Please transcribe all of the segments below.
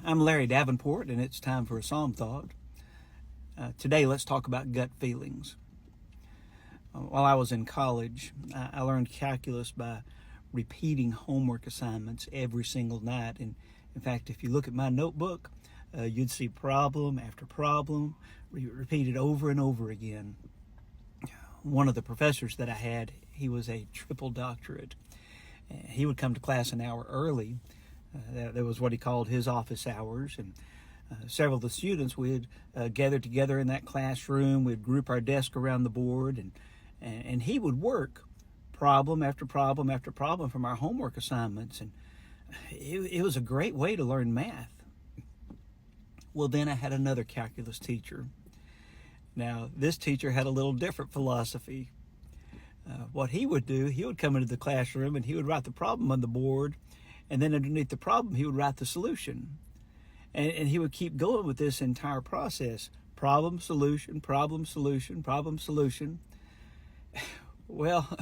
I'm Larry Davenport, and it's time for a Psalm Thought. Today, let's talk about gut feelings. While I was in college, I learned calculus by repeating homework assignments every single night. And in fact, if you look at my notebook, you'd see problem after problem repeated over and over again. One of the professors that I had, he was a triple doctorate. He would come to class an hour early. That was what he called his office hours, and several of the students would gather together in that classroom. We'd group our desk around the board, and he would work problem after problem after problem from our homework assignments, and it was a great way to learn math. Well, then I had another calculus teacher. Now, this teacher had a little different philosophy. What he would do, he would come into the classroom and he would write the problem on the board, and then underneath the problem, he would write the solution. And he would keep going with this entire process. Problem, solution, problem, solution, problem, solution. Well,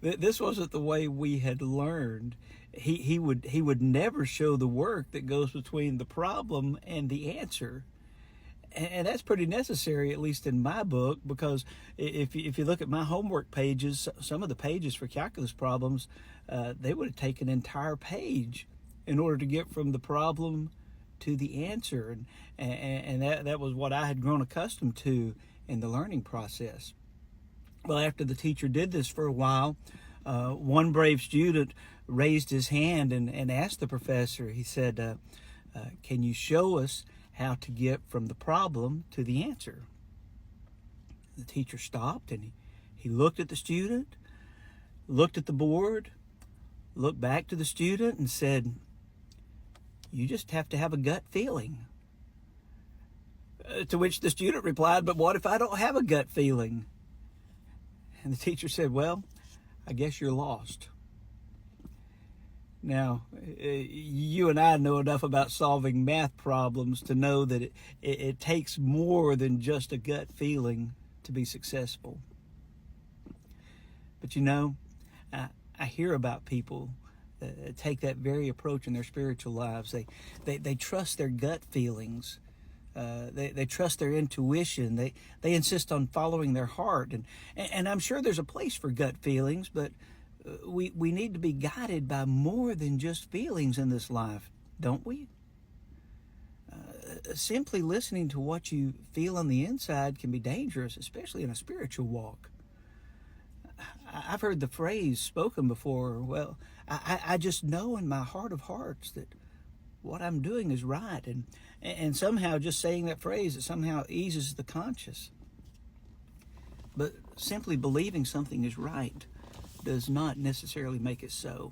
this wasn't the way we had learned. He would never show the work that goes between the problem and the answer. And that's pretty necessary, at least in my book, because if you look at my homework pages, some of the pages for calculus problems, they would have taken an entire page in order to get from the problem to the answer. And that was what I had grown accustomed to in the learning process. Well, after the teacher did this for a while, one brave student raised his hand and asked the professor, he said, can you show us how to get from the problem to the answer? The teacher stopped and he looked at the student, looked at the board, looked back to the student and said, you just have to have a gut feeling. To which the student replied, but what if I don't have a gut feeling? And the teacher said, well, I guess you're lost. Now, you and I know enough about solving math problems to know that it takes more than just a gut feeling to be successful. But you know, I hear about people that take that very approach in their spiritual lives. They trust their gut feelings. They trust their intuition. They insist on following their heart. And I'm sure there's a place for gut feelings, but we need to be guided by more than just feelings in this life, don't we? Simply listening to what you feel on the inside can be dangerous, especially in a spiritual walk. I've heard the phrase spoken before, well, I just know in my heart of hearts that what I'm doing is right. And somehow just saying that phrase, it somehow eases the conscience. But simply believing something is right does not necessarily make it so.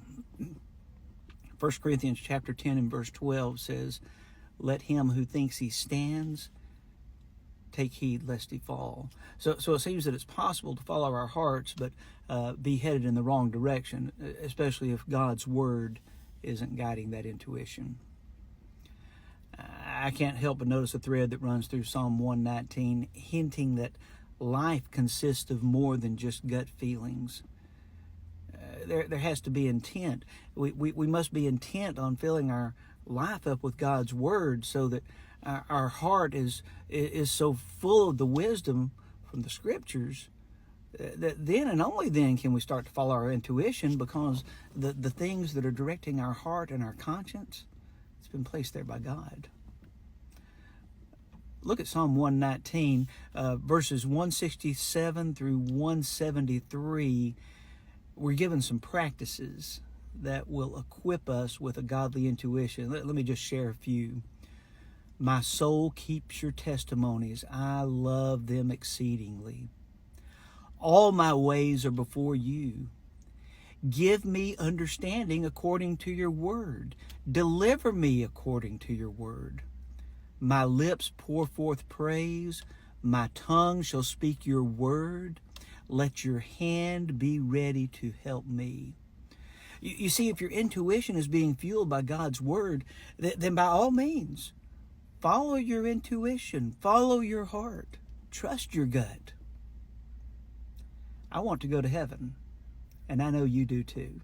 1 Corinthians chapter 10 and verse 12 says, let him who thinks he stands take heed lest he fall. So it seems that it's possible to follow our hearts, but be headed in the wrong direction, especially if God's word isn't guiding that intuition. I can't help but notice a thread that runs through Psalm 119, hinting that life consists of more than just gut feelings. There has to be intent. We must be intent on filling our life up with God's word, so that our heart is so full of the wisdom from the scriptures that then and only then can we start to follow our intuition, because the things that are directing our heart and our conscience, it's been placed there by God. Look at Psalm 119, verses 167 through 173. We're given some practices that will equip us with a godly intuition. Let me just share a few. My soul keeps your testimonies. I love them exceedingly. All my ways are before you. Give me understanding according to your word. Deliver me according to your word. My lips pour forth praise. My tongue shall speak your word. Let your hand be ready to help me. You see, if your intuition is being fueled by God's word, then by all means, follow your intuition, follow your heart, trust your gut. I want to go to heaven, and I know you do too.